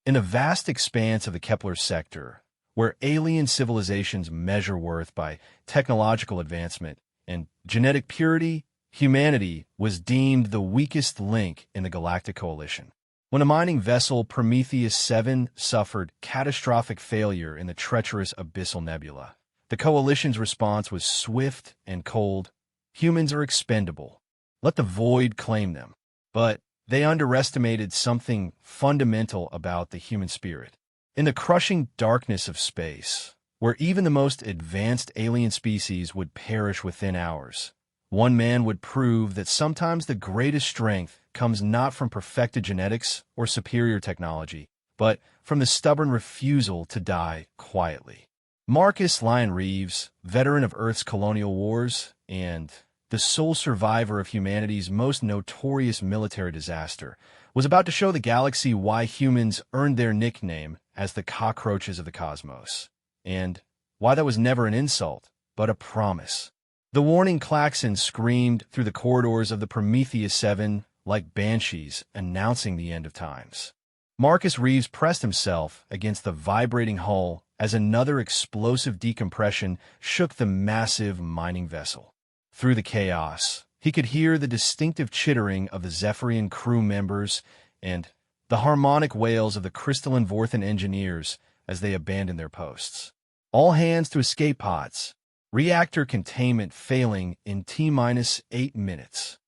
In the vast expanse of the Kepler sector, where alien civilizations measure worth by technological advancement and genetic purity, humanity was deemed the weakest link in the galactic coalition. When a mining vessel, Prometheus 7, suffered catastrophic failure in the treacherous Abyssal Nebula, the coalition's response was swift and cold. Humans are expendable. Let the void claim them. But they underestimated something fundamental about the human spirit. In the crushing darkness of space, where even the most advanced alien species would perish within hours, one man would prove that sometimes the greatest strength comes not from perfected genetics or superior technology, but from the stubborn refusal to die quietly. Marcus Lyon Reeves, veteran of Earth's colonial wars and the sole survivor of humanity's most notorious military disaster, was about to show the galaxy why humans earned their nickname as the cockroaches of the cosmos, and why that was never an insult, but a promise. The warning klaxon screamed through the corridors of the Prometheus 7 like banshees announcing the end of times. Marcus Reeves pressed himself against the vibrating hull as another explosive decompression shook the massive mining vessel. Through the chaos, he could hear the distinctive chittering of the Zephyrian crew members and the harmonic wails of the crystalline Vorthan engineers as they abandoned their posts. All hands to escape pods. Reactor containment failing in T-8 minutes.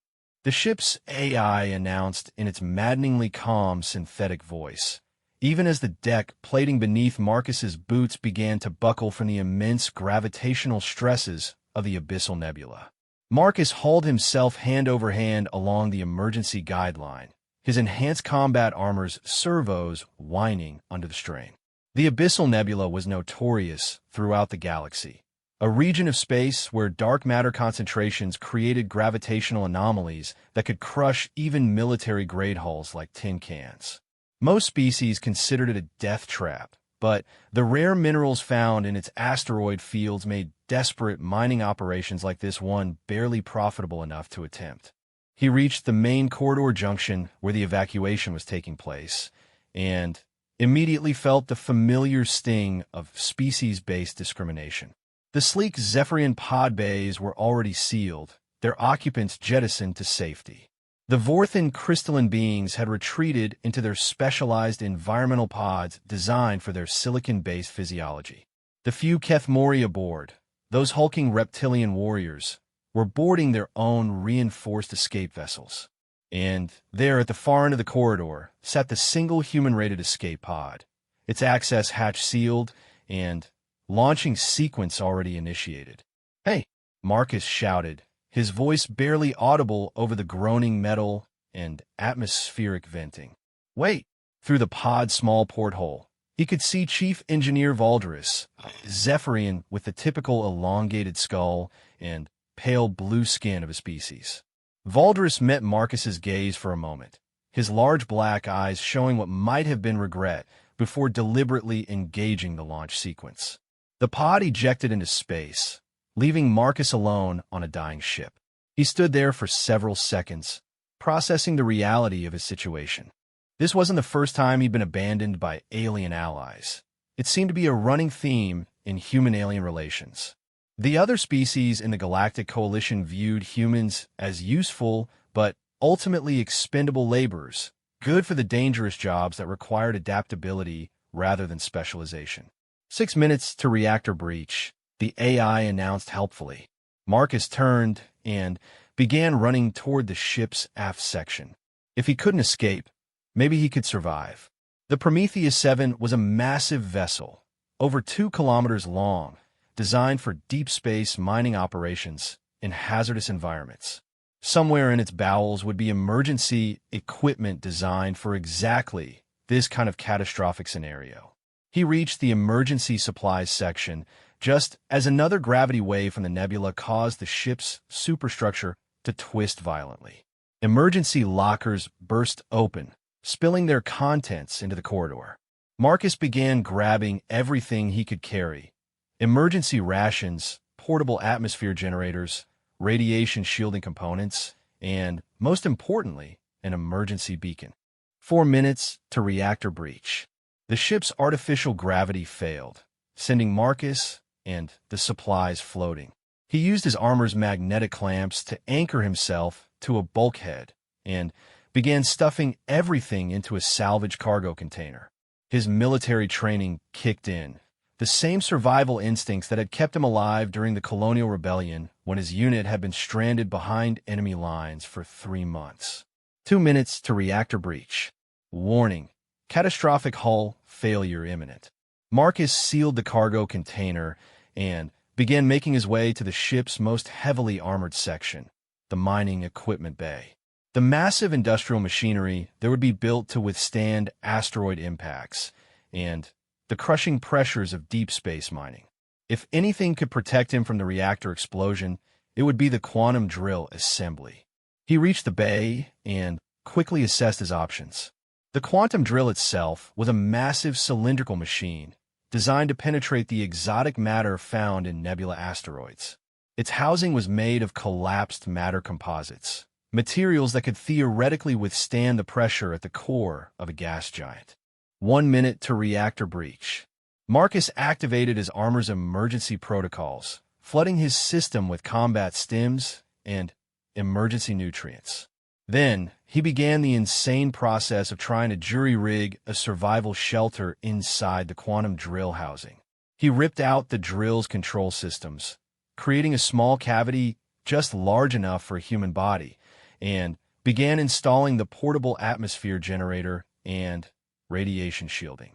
The ship's AI announced in its maddeningly calm synthetic voice, even as the deck plating beneath Marcus's boots began to buckle from the immense gravitational stresses of the Abyssal Nebula. Marcus hauled himself hand over hand along the emergency guideline, his enhanced combat armor's servos whining under the strain. The Abyssal Nebula was notorious throughout the galaxy, a region of space where dark matter concentrations created gravitational anomalies that could crush even military-grade hulls like tin cans. Most species considered it a death trap, but the rare minerals found in its asteroid fields made desperate mining operations like this one barely profitable enough to attempt. He reached the main corridor junction where the evacuation was taking place, and immediately felt the familiar sting of species-based discrimination. The sleek Zephyrian pod bays were already sealed, their occupants jettisoned to safety. The Vorthan crystalline beings had retreated into their specialized environmental pods designed for their silicon-based physiology. The few Kethmori aboard, those hulking reptilian warriors, were boarding their own reinforced escape vessels. And there at the far end of the corridor sat the single human-rated escape pod, its access hatch sealed and launching sequence already initiated. "Hey!" Marcus shouted, his voice barely audible over the groaning metal and atmospheric venting. "Wait!" Through the pod's small porthole, he could see Chief Engineer Valderus, Zephyrian with the typical elongated skull and pale blue skin of a species. Valderus met Marcus's gaze for a moment, his large black eyes showing what might have been regret before deliberately engaging the launch sequence. The pod ejected into space, leaving Marcus alone on a dying ship. He stood there for several seconds, processing the reality of his situation. This wasn't the first time he'd been abandoned by alien allies. It seemed to be a running theme in human-alien relations. The other species in the Galactic Coalition viewed humans as useful but ultimately expendable laborers, good for the dangerous jobs that required adaptability rather than specialization. 6 minutes to reactor breach, the AI announced helpfully. Marcus turned and began running toward the ship's aft section. If he couldn't escape, maybe he could survive. The Prometheus 7 was a massive vessel, over 2 kilometers long, designed for deep space mining operations in hazardous environments. Somewhere in its bowels would be emergency equipment designed for exactly this kind of catastrophic scenario. He reached the emergency supplies section just as another gravity wave from the nebula caused the ship's superstructure to twist violently. Emergency lockers burst open, spilling their contents into the corridor. Marcus began grabbing everything he could carry: emergency rations, portable atmosphere generators, radiation shielding components, and, most importantly, an emergency beacon. 4 minutes to reactor breach. The ship's artificial gravity failed, sending Marcus and the supplies floating. He used his armor's magnetic clamps to anchor himself to a bulkhead and began stuffing everything into a salvage cargo container. His military training kicked in, the same survival instincts that had kept him alive during the Colonial Rebellion when his unit had been stranded behind enemy lines for 3 months. 2 minutes to reactor breach. Warning: catastrophic hull failure imminent. Marcus sealed the cargo container and began making his way to the ship's most heavily armored section, the mining equipment bay. The massive industrial machinery that would be built to withstand asteroid impacts and the crushing pressures of deep space mining. If anything could protect him from the reactor explosion, it would be the quantum drill assembly. He reached the bay and quickly assessed his options. The quantum drill itself was a massive cylindrical machine designed to penetrate the exotic matter found in nebula asteroids. Its housing was made of collapsed matter composites, materials that could theoretically withstand the pressure at the core of a gas giant. 1 minute to reactor breach. Marcus activated his armor's emergency protocols, flooding his system with combat stims and emergency nutrients. Then, he began the insane process of trying to jury-rig a survival shelter inside the quantum drill housing. He ripped out the drill's control systems, creating a small cavity just large enough for a human body, and began installing the portable atmosphere generator and radiation shielding.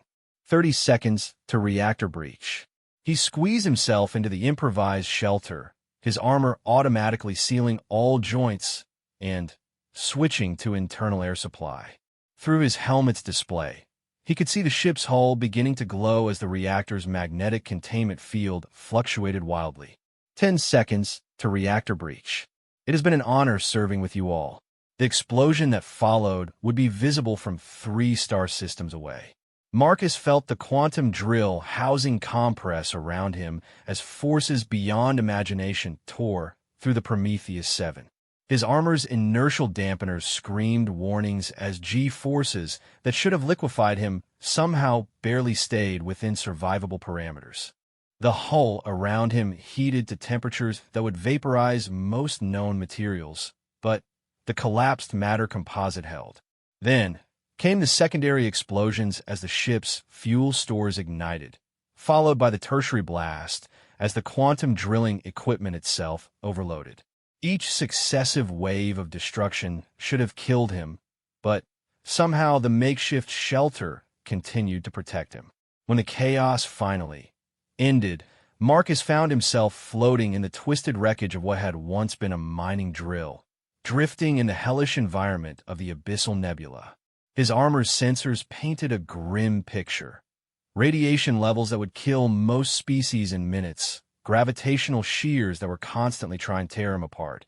30 seconds to reactor breach. He squeezed himself into the improvised shelter, his armor automatically sealing all joints and switching to internal air supply. Through his helmet's display, he could see the ship's hull beginning to glow as the reactor's magnetic containment field fluctuated wildly. 10 seconds to reactor breach. It has been an honor serving with you all. The explosion that followed would be visible from 3 star systems away. Marcus felt the quantum drill housing compress around him as forces beyond imagination tore through the Prometheus 7. His armor's inertial dampeners screamed warnings as G-forces that should have liquefied him somehow barely stayed within survivable parameters. The hull around him heated to temperatures that would vaporize most known materials, but the collapsed matter composite held. Then came the secondary explosions as the ship's fuel stores ignited, followed by the tertiary blast as the quantum drilling equipment itself overloaded. Each successive wave of destruction should have killed him, but somehow the makeshift shelter continued to protect him. When the chaos finally ended, Marcus found himself floating in the twisted wreckage of what had once been a mining drill, drifting in the hellish environment of the abyssal nebula. His armor's sensors painted a grim picture. Radiation levels that would kill most species in minutes, gravitational shears that were constantly trying to tear him apart,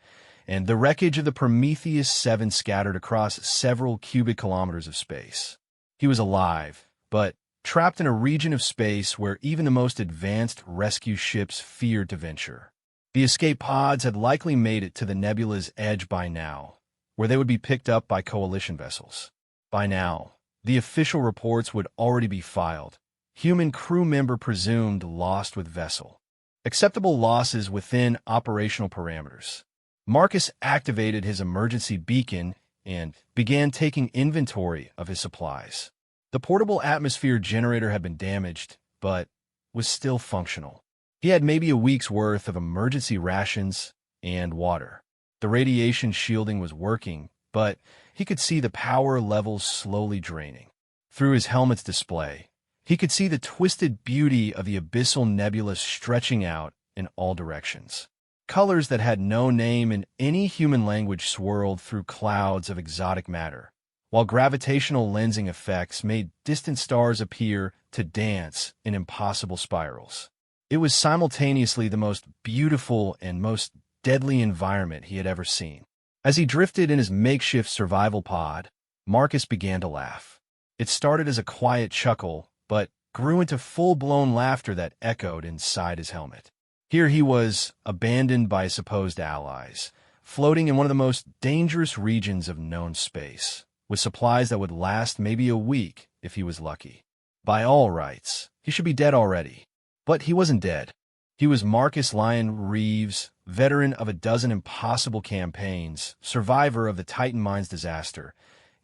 and the wreckage of the Prometheus 7 scattered across several cubic kilometers of space. He was alive, but trapped in a region of space where even the most advanced rescue ships feared to venture. The escape pods had likely made it to the nebula's edge by now, where they would be picked up by coalition vessels. By now, the official reports would already be filed. Human crew member presumed lost with vessel. Acceptable losses within operational parameters. Marcus activated his emergency beacon and began taking inventory of his supplies. The portable atmosphere generator had been damaged, but was still functional. He had maybe a week's worth of emergency rations and water. The radiation shielding was working, but he could see the power levels slowly draining. Through his helmet's display, he could see the twisted beauty of the abyssal nebula stretching out in all directions. Colors that had no name in any human language swirled through clouds of exotic matter, while gravitational lensing effects made distant stars appear to dance in impossible spirals. It was simultaneously the most beautiful and most deadly environment he had ever seen. As he drifted in his makeshift survival pod, Marcus began to laugh. It started as a quiet chuckle, but grew into full-blown laughter that echoed inside his helmet. Here he was, abandoned by his supposed allies, floating in one of the most dangerous regions of known space, with supplies that would last maybe a week if he was lucky. By all rights, he should be dead already. But he wasn't dead. He was Marcus Lyon Reeves, veteran of a dozen impossible campaigns, survivor of the Titan Mines disaster,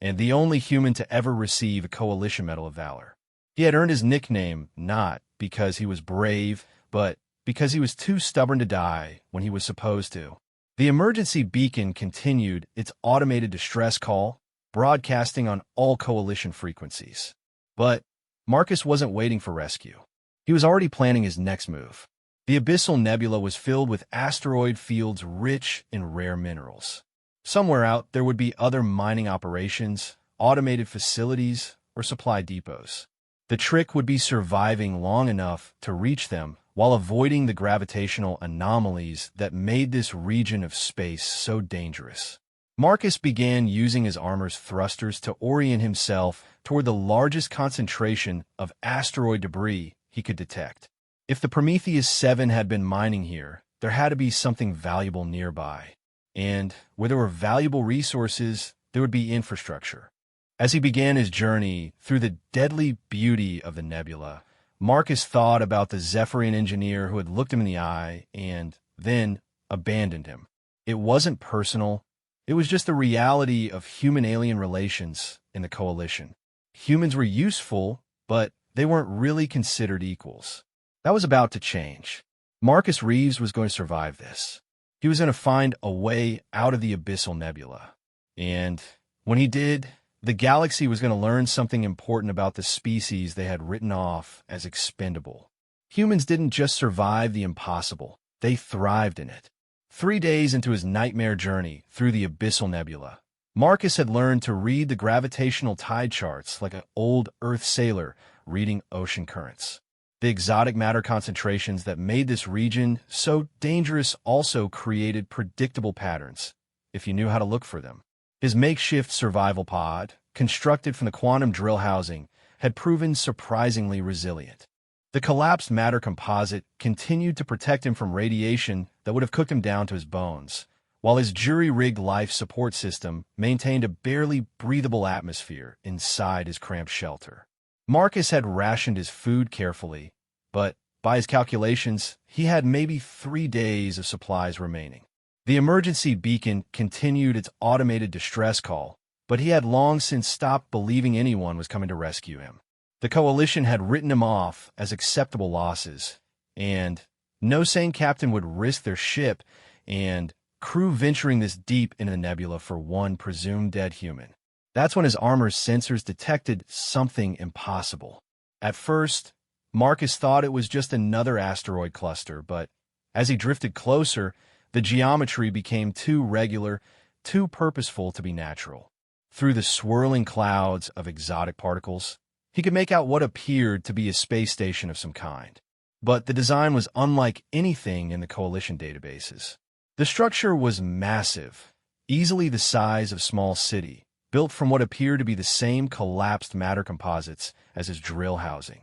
and the only human to ever receive a Coalition Medal of Valor. He had earned his nickname not because he was brave, but because he was too stubborn to die when he was supposed to. The emergency beacon continued its automated distress call, broadcasting on all Coalition frequencies. But Marcus wasn't waiting for rescue. He was already planning his next move. The Abyssal Nebula was filled with asteroid fields rich in rare minerals. Somewhere out there would be other mining operations, automated facilities, or supply depots. The trick would be surviving long enough to reach them while avoiding the gravitational anomalies that made this region of space so dangerous. Marcus began using his armor's thrusters to orient himself toward the largest concentration of asteroid debris he could detect. If the Prometheus 7 had been mining here, there had to be something valuable nearby. And where there were valuable resources, there would be infrastructure. As he began his journey through the deadly beauty of the nebula, Marcus thought about the Zephyrian engineer who had looked him in the eye and then abandoned him. It wasn't personal. It was just the reality of human-alien relations in the Coalition. Humans were useful, but they weren't really considered equals. That was about to change. Marcus Reeves was going to survive this. He was going to find a way out of the Abyssal Nebula. And when he did, the galaxy was going to learn something important about the species they had written off as expendable. Humans didn't just survive the impossible, they thrived in it. 3 days into his nightmare journey through the Abyssal Nebula, Marcus had learned to read the gravitational tide charts like an old Earth sailor reading ocean currents. The exotic matter concentrations that made this region so dangerous also created predictable patterns, if you knew how to look for them. His makeshift survival pod, constructed from the quantum drill housing, had proven surprisingly resilient. The collapsed matter composite continued to protect him from radiation that would have cooked him down to his bones, while his jury-rigged life support system maintained a barely breathable atmosphere inside his cramped shelter. Marcus had rationed his food carefully, but by his calculations, he had maybe 3 days of supplies remaining. The emergency beacon continued its automated distress call, but he had long since stopped believing anyone was coming to rescue him. The Coalition had written him off as acceptable losses, and no sane captain would risk their ship and crew venturing this deep into the nebula for one presumed dead human. That's when his armor's sensors detected something impossible. At first, Marcus thought it was just another asteroid cluster, but as he drifted closer, the geometry became too regular, too purposeful to be natural. Through the swirling clouds of exotic particles, he could make out what appeared to be a space station of some kind. But the design was unlike anything in the Coalition databases. The structure was massive, easily the size of a small city, built from what appeared to be the same collapsed matter composites as his drill housing.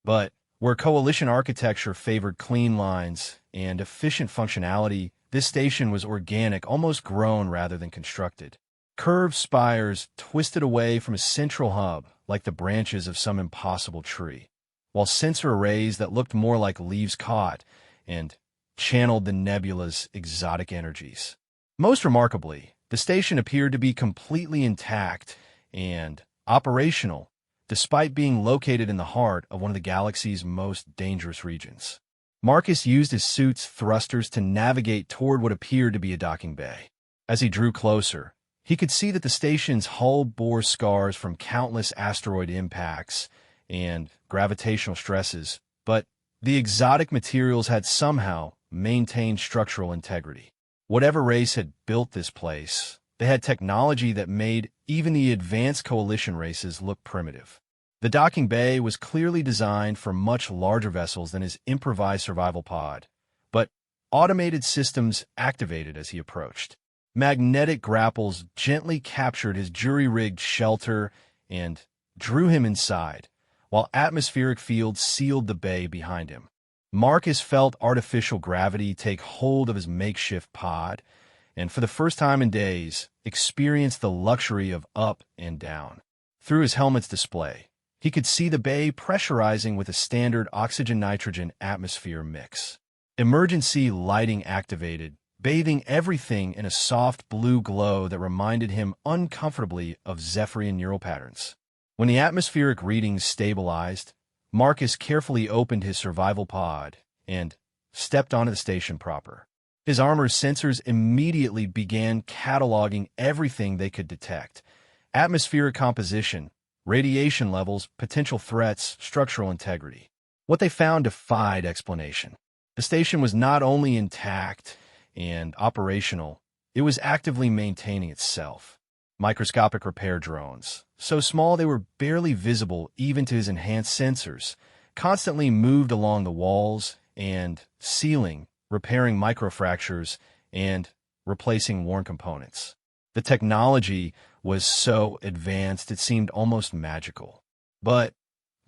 But where Coalition architecture favored clean lines and efficient functionality, this station was organic, almost grown rather than constructed. Curved spires twisted away from a central hub like the branches of some impossible tree, while sensor arrays that looked more like leaves caught and channeled the nebula's exotic energies. Most remarkably, the station appeared to be completely intact and operational, despite being located in the heart of one of the galaxy's most dangerous regions. Marcus used his suit's thrusters to navigate toward what appeared to be a docking bay. As he drew closer, he could see that the station's hull bore scars from countless asteroid impacts and gravitational stresses, but the exotic materials had somehow maintained structural integrity. Whatever race had built this place, they had technology that made even the advanced Coalition races look primitive. The docking bay was clearly designed for much larger vessels than his improvised survival pod, but automated systems activated as he approached. Magnetic grapples gently captured his jury-rigged shelter and drew him inside, while atmospheric fields sealed the bay behind him. Marcus felt artificial gravity take hold of his makeshift pod, and for the first time in days, experienced the luxury of up and down. Through his helmet's display, He could see the bay pressurizing with a standard oxygen-nitrogen atmosphere mix. Emergency lighting activated, bathing everything in a soft blue glow that reminded him uncomfortably of Zephyrian neural patterns. When the atmospheric readings stabilized, Marcus carefully opened his survival pod and stepped onto the station proper. His armor's sensors immediately began cataloging everything they could detect: atmospheric composition, radiation levels, potential threats, structural integrity. What they found defied explanation. The station was not only intact and operational, it was actively maintaining itself. Microscopic repair drones, so small they were barely visible even to his enhanced sensors, constantly moved along the walls and ceiling, repairing microfractures and replacing worn components. The technology was so advanced it seemed almost magical. But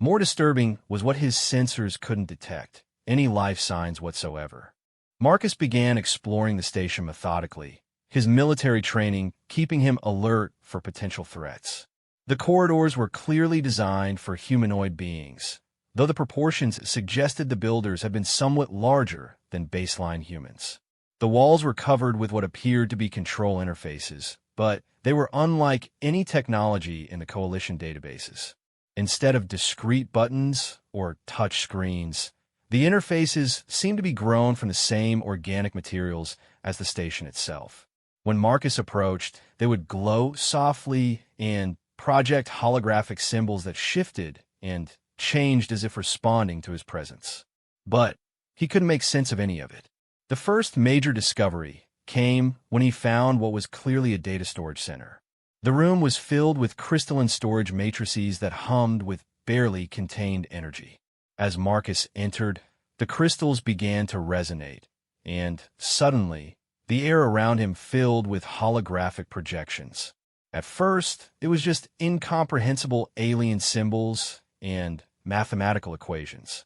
more disturbing was what his sensors couldn't detect: any life signs whatsoever. Marcus began exploring the station methodically, his military training keeping him alert for potential threats. The corridors were clearly designed for humanoid beings, though the proportions suggested the builders had been somewhat larger than baseline humans. The walls were covered with what appeared to be control interfaces, but they were unlike any technology in the Coalition databases. Instead of discrete buttons or touch screens, the interfaces seemed to be grown from the same organic materials as the station itself. When Marcus approached, they would glow softly and project holographic symbols that shifted and changed as if responding to his presence. But he couldn't make sense of any of it. The first major discovery came when he found what was clearly a data storage center. The room was filled with crystalline storage matrices that hummed with barely contained energy. As Marcus entered, the crystals began to resonate, and suddenly, the air around him filled with holographic projections. At first, it was just incomprehensible alien symbols and mathematical equations.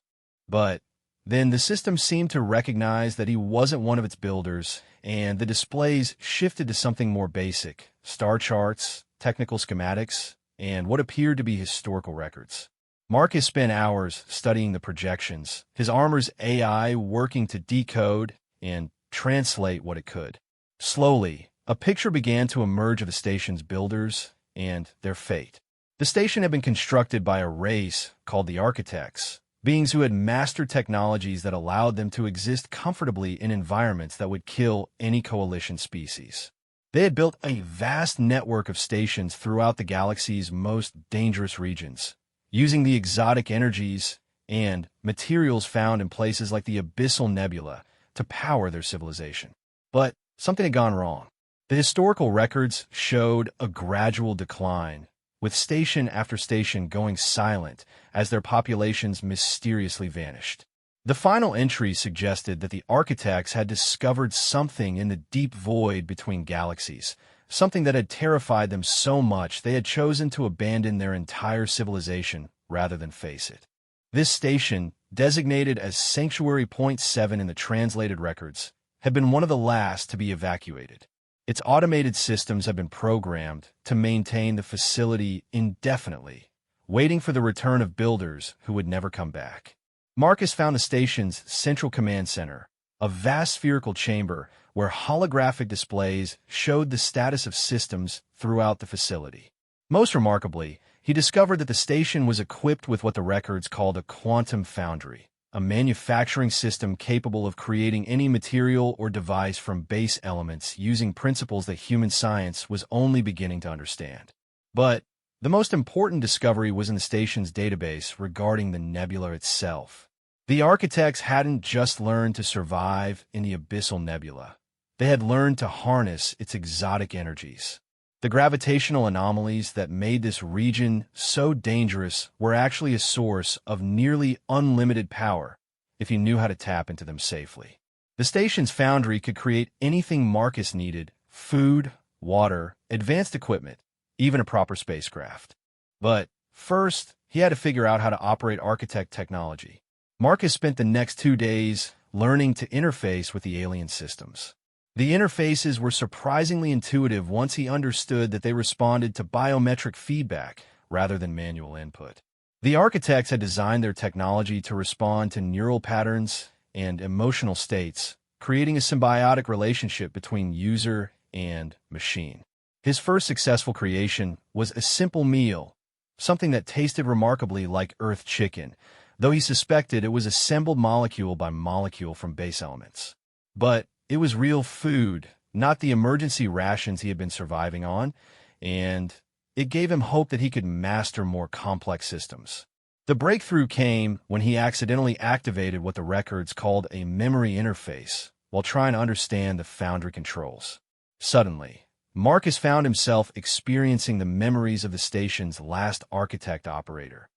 But then the system seemed to recognize that he wasn't one of its builders, and the displays shifted to something more basic: star charts, technical schematics, and what appeared to be historical records. Marcus spent hours studying the projections, his armor's AI working to decode and translate what it could. Slowly, a picture began to emerge of the station's builders and their fate. The station had been constructed by a race called the Architects, beings who had mastered technologies that allowed them to exist comfortably in environments that would kill any Coalition species. They had built a vast network of stations throughout the galaxy's most dangerous regions, using the exotic energies and materials found in places like the Abyssal Nebula to power their civilization. But something had gone wrong. The historical records showed a gradual decline, with station after station going silent as their populations mysteriously vanished. The final entries suggested that the Architects had discovered something in the deep void between galaxies, something that had terrified them so much they had chosen to abandon their entire civilization rather than face it. This station, designated as Sanctuary Point 7 in the translated records, had been one of the last to be evacuated. Its automated systems had been programmed to maintain the facility indefinitely, waiting for the return of builders who would never come back. Marcus found the station's central command center, a vast spherical chamber where holographic displays showed the status of systems throughout the facility. Most remarkably, he discovered that the station was equipped with what the records called a quantum foundry, a manufacturing system capable of creating any material or device from base elements using principles that human science was only beginning to understand. But the most important discovery was in the station's database regarding the nebula itself. The Architects hadn't just learned to survive in the Abyssal Nebula. They had learned to harness its exotic energies. The gravitational anomalies that made this region so dangerous were actually a source of nearly unlimited power if you knew how to tap into them safely. The station's foundry could create anything Marcus needed: food, water, advanced equipment, even a proper spacecraft. But first, he had to figure out how to operate Architect technology. Marcus spent the next 2 days learning to interface with the alien systems. The interfaces were surprisingly intuitive once he understood that they responded to biometric feedback rather than manual input. The architects had designed their technology to respond to neural patterns and emotional states, creating a symbiotic relationship between user and machine. His first successful creation was a simple meal, something that tasted remarkably like Earth chicken, though he suspected it was assembled molecule by molecule from base elements. But it was real food, not the emergency rations he had been surviving on, and it gave him hope that he could master more complex systems. The breakthrough came when he accidentally activated what the records called a memory interface while trying to understand the Foundry controls. Suddenly, Marcus found himself experiencing the memories of the station's last architect operator,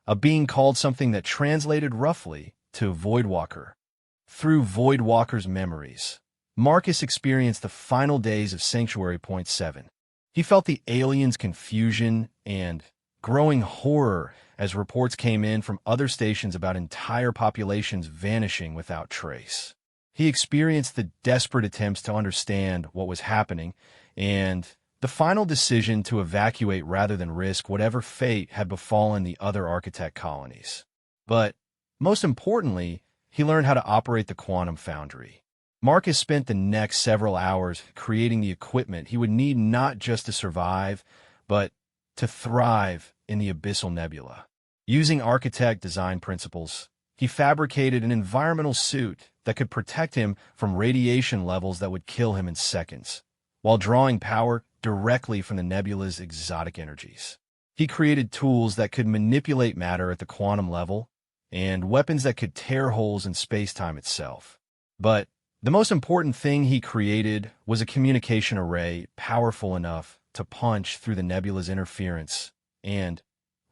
a being called something that translated roughly to Voidwalker. Through Voidwalker's memories, Marcus experienced the final days of Sanctuary Point 7. He felt the aliens' confusion and growing horror as reports came in from other stations about entire populations vanishing without trace. He experienced the desperate attempts to understand what was happening and the final decision to evacuate rather than risk whatever fate had befallen the other architect colonies. But most importantly, he learned how to operate the quantum foundry. Marcus spent the next several hours creating the equipment he would need not just to survive, but to thrive in the Abyssal Nebula. Using architect design principles, he fabricated an environmental suit that could protect him from radiation levels that would kill him in seconds, while drawing power directly from the nebula's exotic energies. He created tools that could manipulate matter at the quantum level and weapons that could tear holes in space-time itself. But the most important thing he created was a communication array powerful enough to punch through the nebula's interference and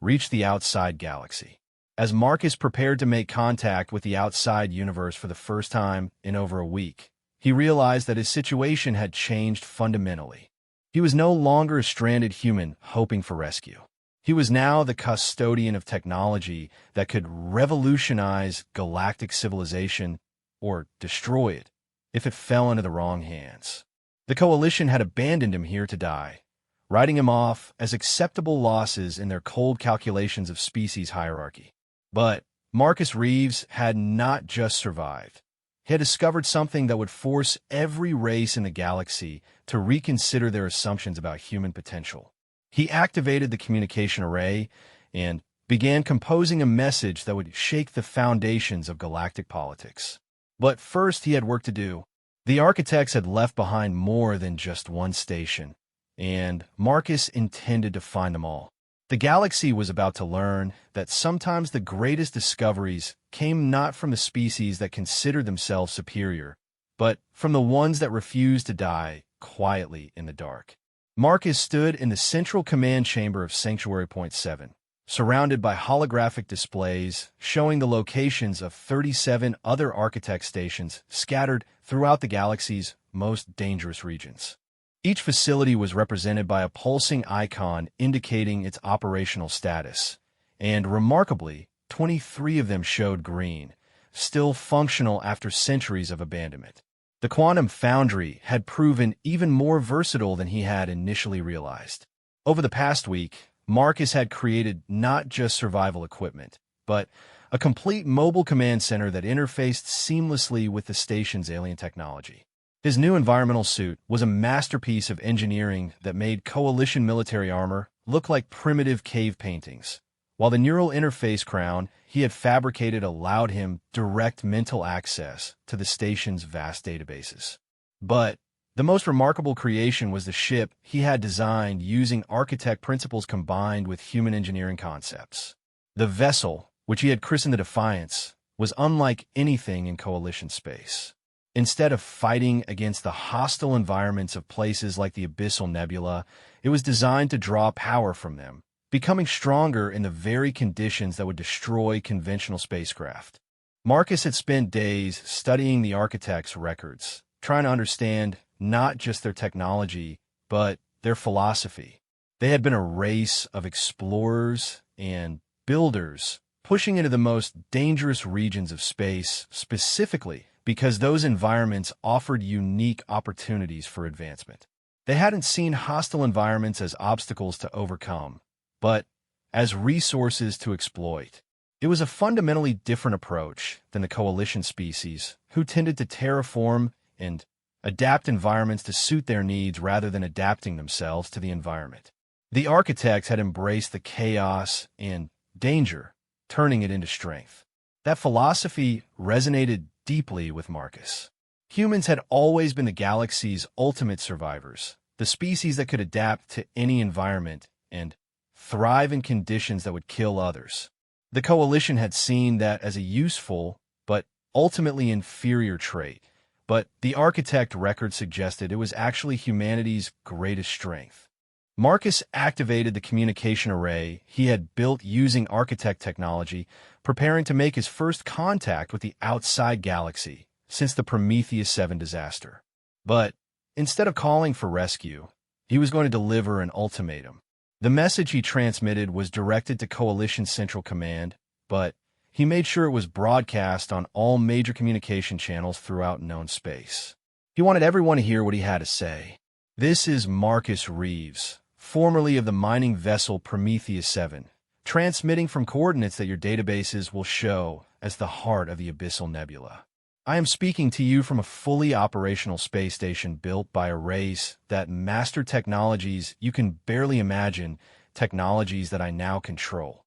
reach the outside galaxy. As Marcus prepared to make contact with the outside universe for the first time in over a week, he realized that his situation had changed fundamentally. He was no longer a stranded human hoping for rescue. He was now the custodian of technology that could revolutionize galactic civilization or destroy it if it fell into the wrong hands. The Coalition had abandoned him here to die, writing him off as acceptable losses in their cold calculations of species hierarchy. But Marcus Reeves had not just survived. He had discovered something that would force every race in the galaxy to reconsider their assumptions about human potential. He activated the communication array and began composing a message that would shake the foundations of galactic politics. But first he had work to do. The architects had left behind more than just one station, and Marcus intended to find them all. The galaxy was about to learn that sometimes the greatest discoveries came not from the species that considered themselves superior, but from the ones that refused to die quietly in the dark. Marcus stood in the central command chamber of Sanctuary Point 7, surrounded by holographic displays showing the locations of 37 other architect stations scattered throughout the galaxy's most dangerous regions. Each facility was represented by a pulsing icon indicating its operational status, and remarkably, 23 of them showed green, still functional after centuries of abandonment. The quantum foundry had proven even more versatile than he had initially realized. Over the past week, Marcus had created not just survival equipment, but a complete mobile command center that interfaced seamlessly with the station's alien technology. His new environmental suit was a masterpiece of engineering that made Coalition military armor look like primitive cave paintings, while the neural interface crown he had fabricated allowed him direct mental access to the station's vast databases. But the most remarkable creation was the ship he had designed using architect principles combined with human engineering concepts. The vessel, which he had christened the Defiance, was unlike anything in Coalition space. Instead of fighting against the hostile environments of places like the Abyssal Nebula, it was designed to draw power from them, becoming stronger in the very conditions that would destroy conventional spacecraft. Marcus had spent days studying the architects' records, trying to understand not just their technology, but their philosophy. They had been a race of explorers and builders, pushing into the most dangerous regions of space, specifically because those environments offered unique opportunities for advancement. They hadn't seen hostile environments as obstacles to overcome, but as resources to exploit. It was a fundamentally different approach than the coalition species, who tended to terraform and adapt environments to suit their needs rather than adapting themselves to the environment. The architects had embraced the chaos and danger, turning it into strength. That philosophy resonated deeply with Marcus. Humans had always been the galaxy's ultimate survivors, the species that could adapt to any environment and thrive in conditions that would kill others. The Coalition had seen that as a useful, but ultimately inferior trait, but the architect record suggested it was actually humanity's greatest strength. Marcus activated the communication array he had built using architect technology, preparing to make his first contact with the outside galaxy since the Prometheus 7 disaster. But instead of calling for rescue, he was going to deliver an ultimatum. The message he transmitted was directed to Coalition Central Command, but he made sure it was broadcast on all major communication channels throughout known space. He wanted everyone to hear what he had to say. This is Marcus Reeves, formerly of the mining vessel Prometheus 7, transmitting from coordinates that your databases will show as the heart of the Abyssal Nebula. I am speaking to you from a fully operational space station built by a race that mastered technologies you can barely imagine, technologies that I now control.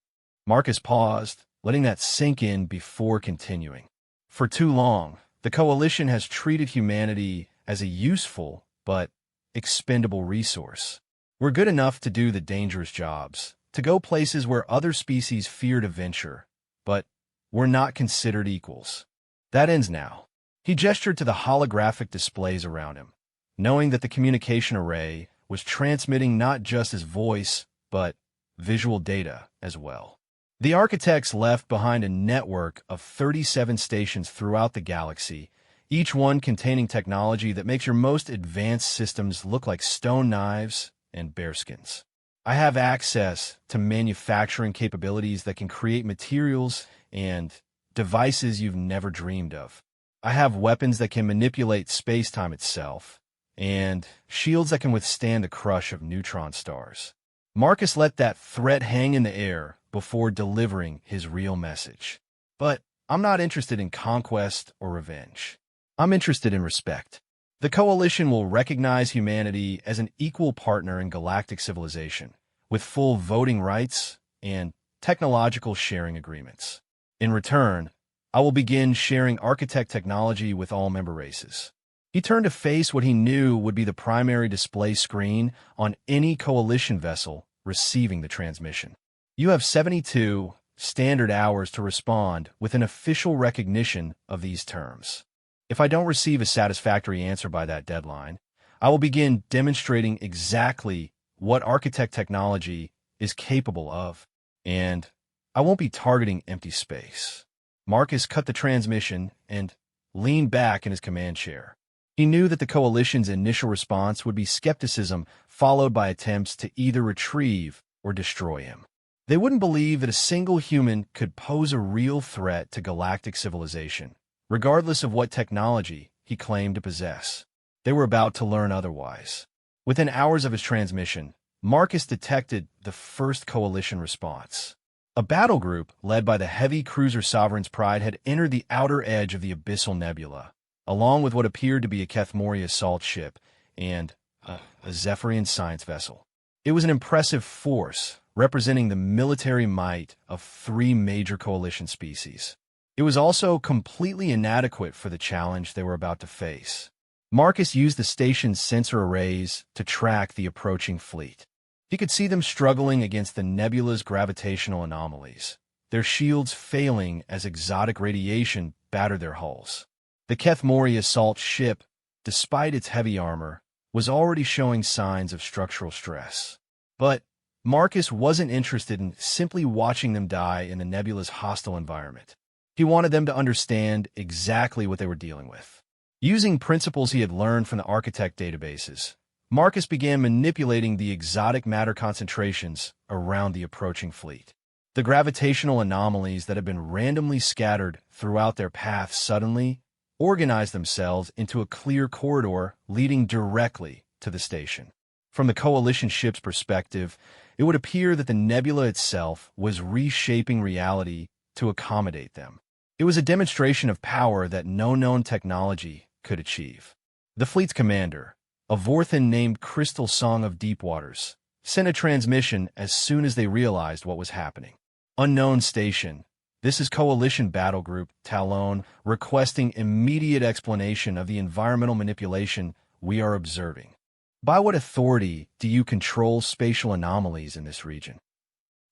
Marcus paused, letting that sink in before continuing. For too long, the Coalition has treated humanity as a useful but expendable resource. We're good enough to do the dangerous jobs, to go places where other species fear to venture, but we're not considered equals. That ends now. He gestured to the holographic displays around him, knowing that the communication array was transmitting not just his voice, but visual data as well. The architects left behind a network of 37 stations throughout the galaxy, each one containing technology that makes your most advanced systems look like stone knives and bearskins. I have access to manufacturing capabilities that can create materials and devices you've never dreamed of. I have weapons that can manipulate space-time itself, and shields that can withstand the crush of neutron stars. Marcus let that threat hang in the air before delivering his real message. But I'm not interested in conquest or revenge. I'm interested in respect. The Coalition will recognize humanity as an equal partner in galactic civilization, with full voting rights and technological sharing agreements. In return, I will begin sharing architect technology with all member races. He turned to face what he knew would be the primary display screen on any Coalition vessel receiving the transmission. You have 72 standard hours to respond with an official recognition of these terms. If I don't receive a satisfactory answer by that deadline, I will begin demonstrating exactly what architect technology is capable of, and I won't be targeting empty space. Marcus cut the transmission and leaned back in his command chair. He knew that the Coalition's initial response would be skepticism, followed by attempts to either retrieve or destroy him. They wouldn't believe that a single human could pose a real threat to galactic civilization, regardless of what technology he claimed to possess. They were about to learn otherwise. Within hours of his transmission, Marcus detected the first Coalition response. A battle group led by the heavy cruiser Sovereign's Pride had entered the outer edge of the Abyssal Nebula, along with what appeared to be a Kethmori assault ship and a Zephyrian science vessel. It was an impressive force, representing the military might of 3 major Coalition species. It was also completely inadequate for the challenge they were about to face. Marcus used the station's sensor arrays to track the approaching fleet. He could see them struggling against the nebula's gravitational anomalies, their shields failing as exotic radiation battered their hulls. The Kethmori assault ship, despite its heavy armor, was already showing signs of structural stress. But Marcus wasn't interested in simply watching them die in the nebula's hostile environment. He wanted them to understand exactly what they were dealing with. Using principles he had learned from the architect databases, Marcus began manipulating the exotic matter concentrations around the approaching fleet. The gravitational anomalies that had been randomly scattered throughout their path suddenly organized themselves into a clear corridor leading directly to the station. From the Coalition ship's perspective, it would appear that the nebula itself was reshaping reality to accommodate them. It was a demonstration of power that no known technology could achieve. The fleet's commander, a Vorthan named Crystal Song of Deep Waters, sent a transmission as soon as they realized what was happening. Unknown station. This is Coalition Battle Group Talon requesting immediate explanation of the environmental manipulation we are observing. By what authority do you control spatial anomalies in this region?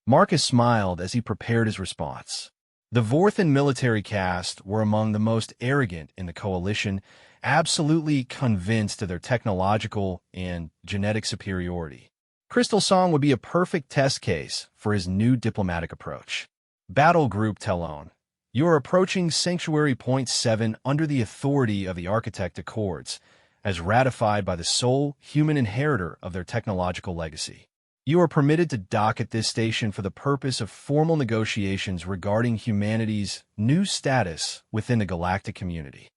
Marcus smiled as he prepared his response. The Vorthan military caste were among the most arrogant in the Coalition, absolutely convinced of their technological and genetic superiority. Crystal Song would be a perfect test case for his new diplomatic approach. Battle Group Talon, you are approaching Sanctuary Point 7 under the authority of the Architect Accords, as ratified by the sole human inheritor of their technological legacy. You are permitted to dock at this station for the purpose of formal negotiations regarding humanity's new status within the galactic community.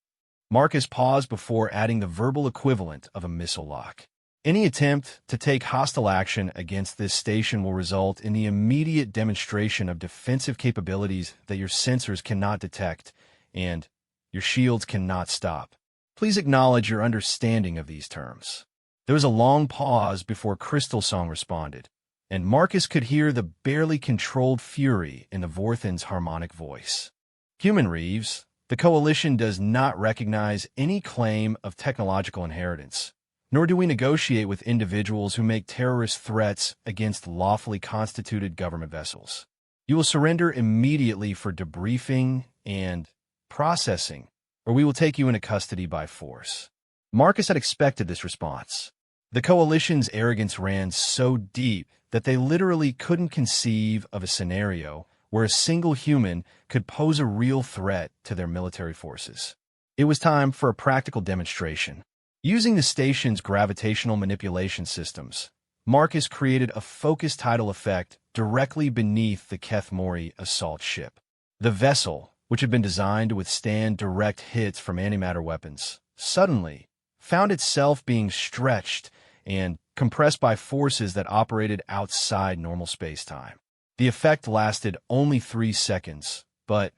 Marcus paused before adding the verbal equivalent of a missile lock. Any attempt to take hostile action against this station will result in the immediate demonstration of defensive capabilities that your sensors cannot detect and your shields cannot stop. Please acknowledge your understanding of these terms. There was a long pause before Crystal Song responded, and Marcus could hear the barely controlled fury in the Vorthan's harmonic voice. Human Reeves, the Coalition does not recognize any claim of technological inheritance, nor do we negotiate with individuals who make terrorist threats against lawfully constituted government vessels. You will surrender immediately for debriefing and processing, or we will take you into custody by force. Marcus had expected this response. The Coalition's arrogance ran so deep that they literally couldn't conceive of a scenario where a single human could pose a real threat to their military forces. It was time for a practical demonstration. Using the station's gravitational manipulation systems, Marcus created a focused tidal effect directly beneath the Keth Mori assault ship. The vessel, which had been designed to withstand direct hits from antimatter weapons, suddenly found itself being stretched and compressed by forces that operated outside normal space-time. The effect lasted only 3 seconds, but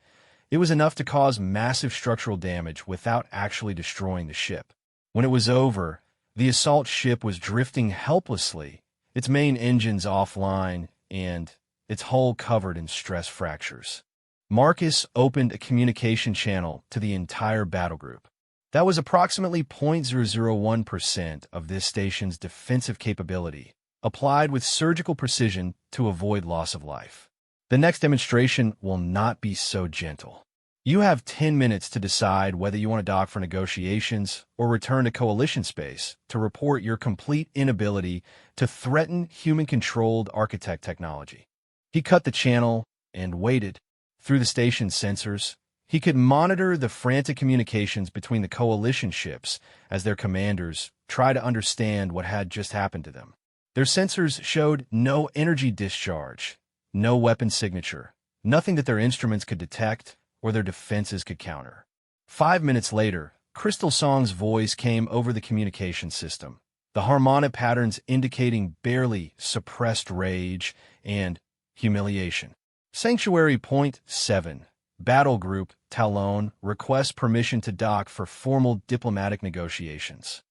it was enough to cause massive structural damage without actually destroying the ship. When it was over, the assault ship was drifting helplessly, its main engines offline and its hull covered in stress fractures. Marcus opened a communication channel to the entire battle group. That was approximately 0.001% of this station's defensive capability, applied with surgical precision to avoid loss of life. The next demonstration will not be so gentle. You have 10 minutes to decide whether you want to dock for negotiations or return to Coalition space to report your complete inability to threaten human-controlled architect technology. He cut the channel and waited. Through the station's sensors, he could monitor the frantic communications between the Coalition ships as their commanders tried to understand what had just happened to them. Their sensors showed no energy discharge, no weapon signature, nothing that their instruments could detect or their defenses could counter. 5 minutes later, Crystal Song's voice came over the communication system, the harmonic patterns indicating barely suppressed rage and humiliation. Sanctuary Point 7, Battle Group Talon requests permission to dock for formal diplomatic negotiations.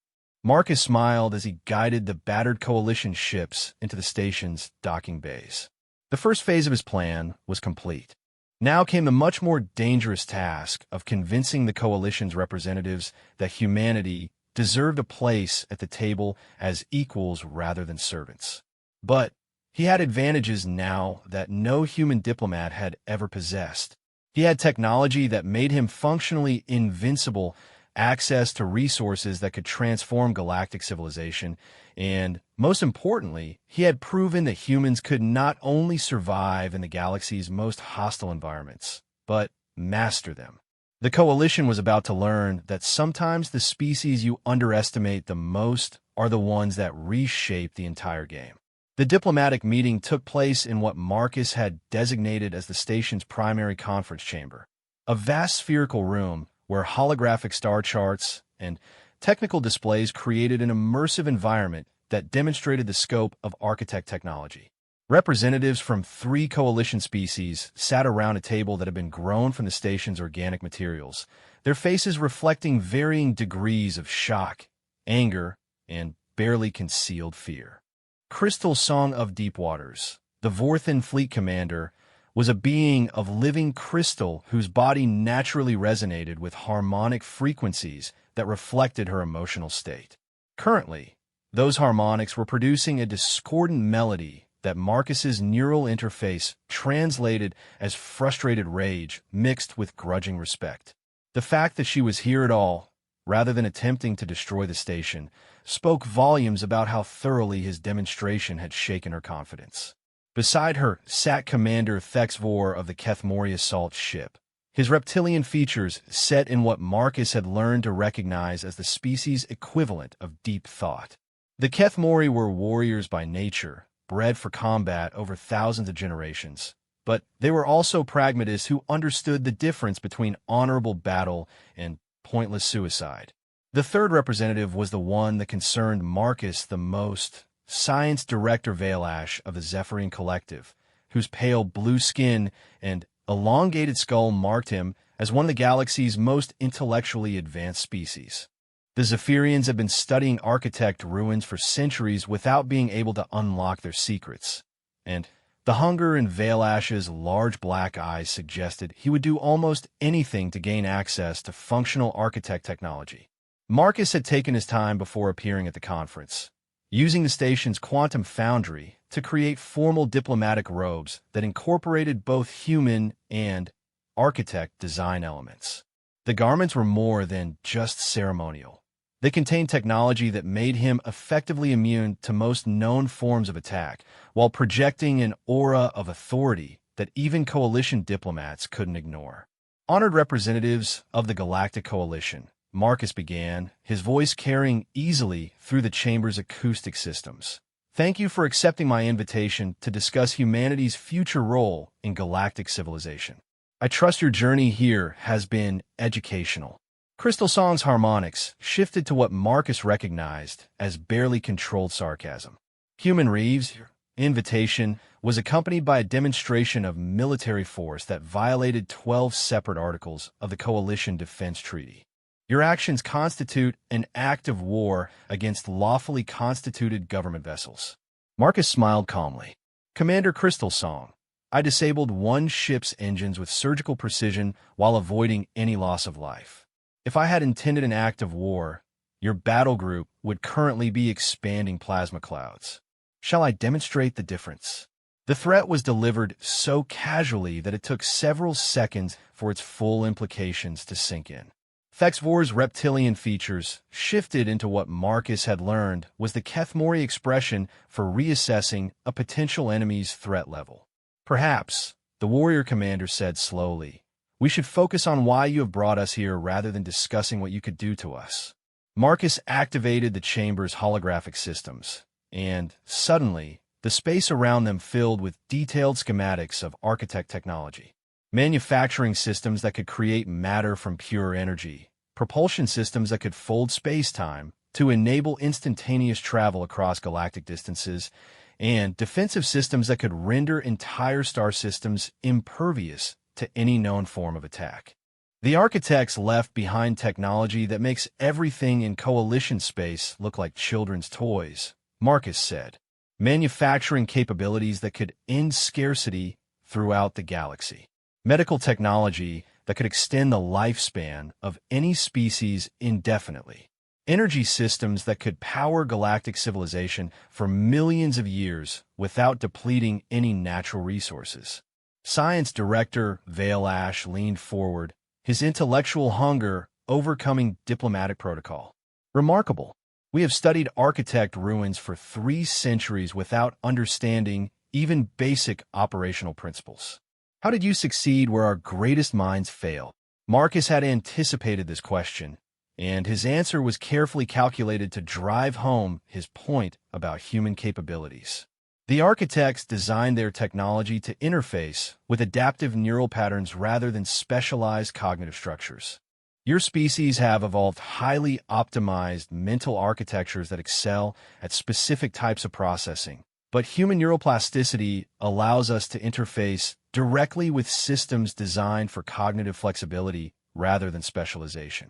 Marcus smiled as he guided the battered Coalition ships into the station's docking bays. The first phase of his plan was complete. Now came the much more dangerous task of convincing the Coalition's representatives that humanity deserved a place at the table as equals rather than servants. But he had advantages now that no human diplomat had ever possessed. He had technology that made him functionally invincible, access to resources that could transform galactic civilization, and, most importantly, he had proven that humans could not only survive in the galaxy's most hostile environments, but master them. The Coalition was about to learn that sometimes the species you underestimate the most are the ones that reshape the entire game. The diplomatic meeting took place in what Marcus had designated as the station's primary conference chamber, a vast spherical room where holographic star charts and technical displays created an immersive environment that demonstrated the scope of architect technology. Representatives from 3 coalition species sat around a table that had been grown from the station's organic materials, their faces reflecting varying degrees of shock, anger, and barely concealed fear. Crystal Song of Deep Waters, the Vorthan fleet commander, was a being of living crystal whose body naturally resonated with harmonic frequencies that reflected her emotional state. Currently, those harmonics were producing a discordant melody that Marcus's neural interface translated as frustrated rage mixed with grudging respect. The fact that she was here at all, rather than attempting to destroy the station, spoke volumes about how thoroughly his demonstration had shaken her confidence. Beside her sat Commander Thexvor of the Kethmori assault ship, his reptilian features set in what Marcus had learned to recognize as the species' equivalent of deep thought. The Kethmori were warriors by nature, bred for combat over thousands of generations, but they were also pragmatists who understood the difference between honorable battle and pointless suicide. The third representative was the one that concerned Marcus the most, Science Director Vailash of the Zephyrian Collective, whose pale blue skin and elongated skull marked him as one of the galaxy's most intellectually advanced species. The Zephyrians have been studying architect ruins for centuries without being able to unlock their secrets, and the hunger in Vailash's large black eyes suggested he would do almost anything to gain access to functional architect technology. Marcus had taken his time before appearing at the conference, using the station's quantum foundry to create formal diplomatic robes that incorporated both human and architect design elements. The garments were more than just ceremonial. They contained technology that made him effectively immune to most known forms of attack, while projecting an aura of authority that even coalition diplomats couldn't ignore. Honored representatives of the Galactic Coalition, Marcus began, his voice carrying easily through the chamber's acoustic systems. Thank you for accepting my invitation to discuss humanity's future role in galactic civilization. I trust your journey here has been educational. Crystal Song's harmonics shifted to what Marcus recognized as barely controlled sarcasm. Human Reeves' invitation was accompanied by a demonstration of military force that violated 12 separate articles of the Coalition Defense Treaty. Your actions constitute an act of war against lawfully constituted government vessels. Marcus smiled calmly. Commander Crystal Song, I disabled one ship's engines with surgical precision while avoiding any loss of life. If I had intended an act of war, your battle group would currently be expanding plasma clouds. Shall I demonstrate the difference? The threat was delivered so casually that it took several seconds for its full implications to sink in. Thexvor's reptilian features shifted into what Marcus had learned was the Kethmori expression for reassessing a potential enemy's threat level. Perhaps, the warrior commander said slowly, we should focus on why you have brought us here rather than discussing what you could do to us. Marcus activated the chamber's holographic systems, and, suddenly, the space around them filled with detailed schematics of architect technology. Manufacturing systems that could create matter from pure energy, propulsion systems that could fold space-time to enable instantaneous travel across galactic distances, and defensive systems that could render entire star systems impervious to any known form of attack. The architects left behind technology that makes everything in coalition space look like children's toys, Marcus said. Manufacturing capabilities that could end scarcity throughout the galaxy. Medical technology that could extend the lifespan of any species indefinitely. Energy systems that could power galactic civilization for millions of years without depleting any natural resources. Science Director Vailash leaned forward, his intellectual hunger overcoming diplomatic protocol. Remarkable. We have studied architect ruins for 3 centuries without understanding even basic operational principles. How did you succeed where our greatest minds fail? Marcus had anticipated this question, and his answer was carefully calculated to drive home his point about human capabilities. The architects designed their technology to interface with adaptive neural patterns rather than specialized cognitive structures. Your species have evolved highly optimized mental architectures that excel at specific types of processing, But human neuroplasticity allows us to interface directly with systems designed for cognitive flexibility rather than specialization.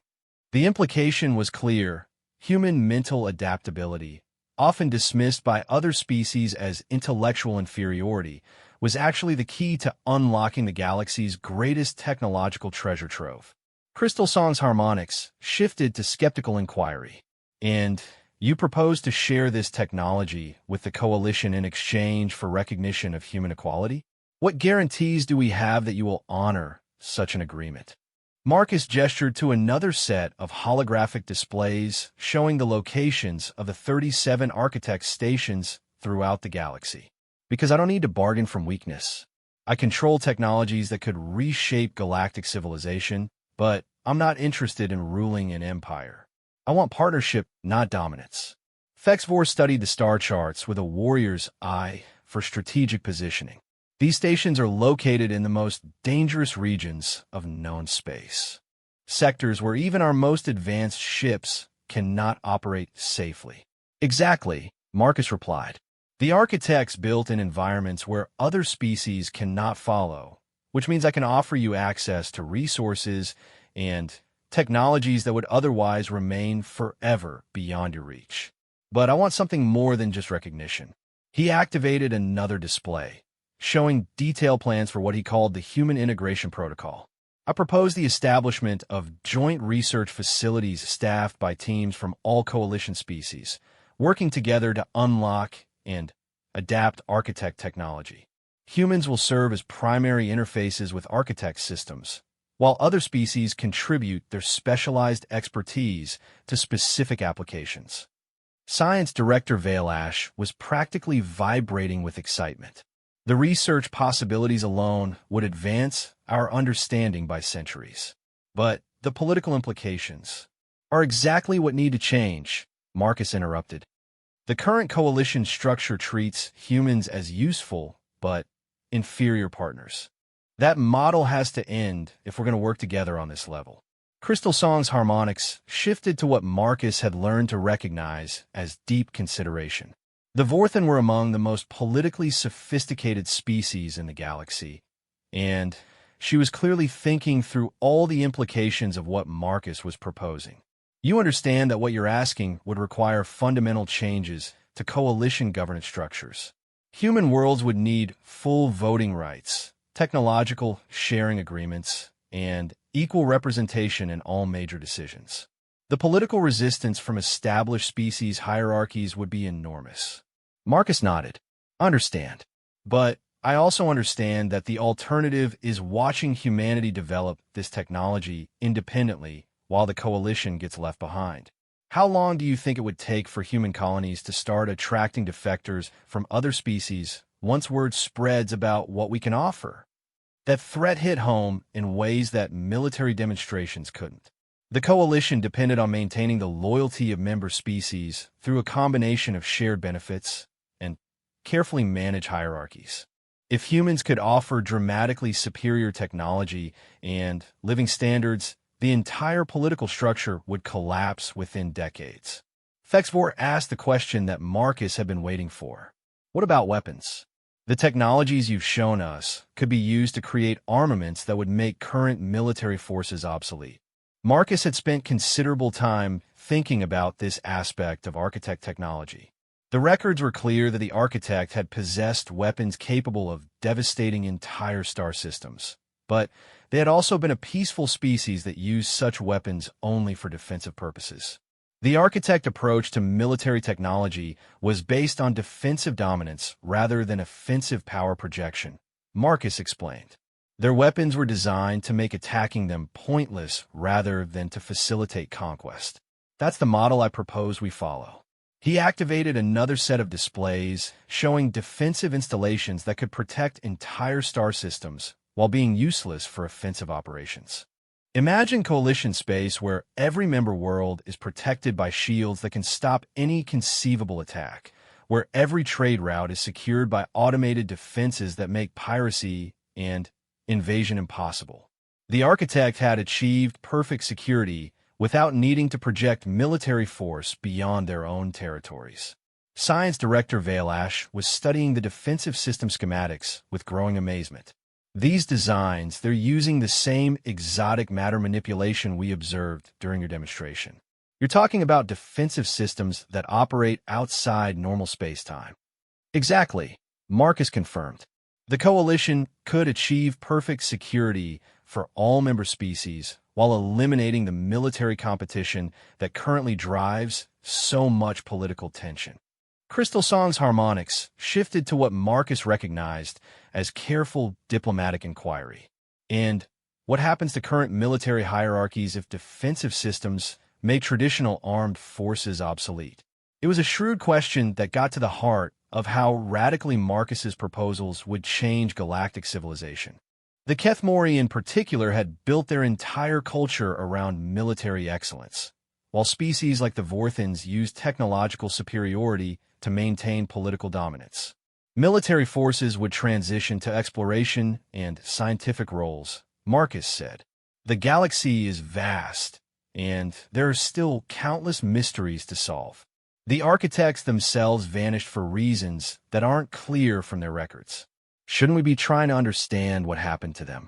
The implication was clear: human mental adaptability, often dismissed by other species as intellectual inferiority, was actually the key to unlocking the galaxy's greatest technological treasure trove. Crystal Song's harmonics shifted to skeptical inquiry. And you propose to share this technology with the Coalition in exchange for recognition of human equality? What guarantees do we have that you will honor such an agreement? Marcus gestured to another set of holographic displays showing the locations of the 37 architect stations throughout the galaxy. Because I don't need to bargain from weakness. I control technologies that could reshape galactic civilization, but I'm not interested in ruling an empire. I want partnership, not dominance. Fexvor studied the star charts with a warrior's eye for strategic positioning. These stations are located in the most dangerous regions of known space. Sectors where even our most advanced ships cannot operate safely. Exactly, Marcus replied. The architects built in environments where other species cannot follow, which means I can offer you access to resources and technologies that would otherwise remain forever beyond your reach. But I want something more than just recognition. He activated another display, showing detailed plans for what he called the Human Integration Protocol. I propose the establishment of joint research facilities staffed by teams from all Coalition species, working together to unlock and adapt architect technology. Humans will serve as primary interfaces with architect systems, while other species contribute their specialized expertise to specific applications. Science Director Vale Ash was practically vibrating with excitement. The research possibilities alone would advance our understanding by centuries. But the political implications are exactly what need to change, Marcus interrupted. The current coalition structure treats humans as useful, but inferior partners. That model has to end if we're going to work together on this level. Crystal Song's harmonics shifted to what Marcus had learned to recognize as deep consideration. The Vorthen were among the most politically sophisticated species in the galaxy, and she was clearly thinking through all the implications of what Marcus was proposing. You understand that what you're asking would require fundamental changes to coalition governance structures. Human worlds would need full voting rights, technological sharing agreements, and equal representation in all major decisions. The political resistance from established species hierarchies would be enormous. Marcus nodded. Understand. But I also understand that the alternative is watching humanity develop this technology independently while the coalition gets left behind. How long do you think it would take for human colonies to start attracting defectors from other species once word spreads about what we can offer? That threat hit home in ways that military demonstrations couldn't. The coalition depended on maintaining the loyalty of member species through a combination of shared benefits and carefully managed hierarchies. If humans could offer dramatically superior technology and living standards, the entire political structure would collapse within decades. Fexvor asked the question that Marcus had been waiting for. What about weapons? The technologies you've shown us could be used to create armaments that would make current military forces obsolete. Marcus had spent considerable time thinking about this aspect of architect technology. The records were clear that the architect had possessed weapons capable of devastating entire star systems, but they had also been a peaceful species that used such weapons only for defensive purposes. The architect approach to military technology was based on defensive dominance rather than offensive power projection, Marcus explained. Their weapons were designed to make attacking them pointless rather than to facilitate conquest. That's the model I propose we follow. He activated another set of displays showing defensive installations that could protect entire star systems while being useless for offensive operations. Imagine coalition space where every member world is protected by shields that can stop any conceivable attack, where every trade route is secured by automated defenses that make piracy and invasion impossible. The architect had achieved perfect security without needing to project military force beyond their own territories. Science Director Vailash was studying the defensive system schematics with growing amazement. These designs, they're using the same exotic matter manipulation we observed during your demonstration. You're talking about defensive systems that operate outside normal space-time. Exactly, Marcus confirmed. The Coalition could achieve perfect security for all member species while eliminating the military competition that currently drives so much political tension. Crystal Song's harmonics shifted to what Marcus recognized as careful diplomatic inquiry. And what happens to current military hierarchies if defensive systems make traditional armed forces obsolete? It was a shrewd question that got to the heart of how radically Marcus's proposals would change galactic civilization. The Kethmori in particular had built their entire culture around military excellence, while species like the Vorthins used technological superiority to maintain political dominance. Military forces would transition to exploration and scientific roles, Marcus said. The galaxy is vast, and there are still countless mysteries to solve. The architects themselves vanished for reasons that aren't clear from their records. Shouldn't we be trying to understand what happened to them?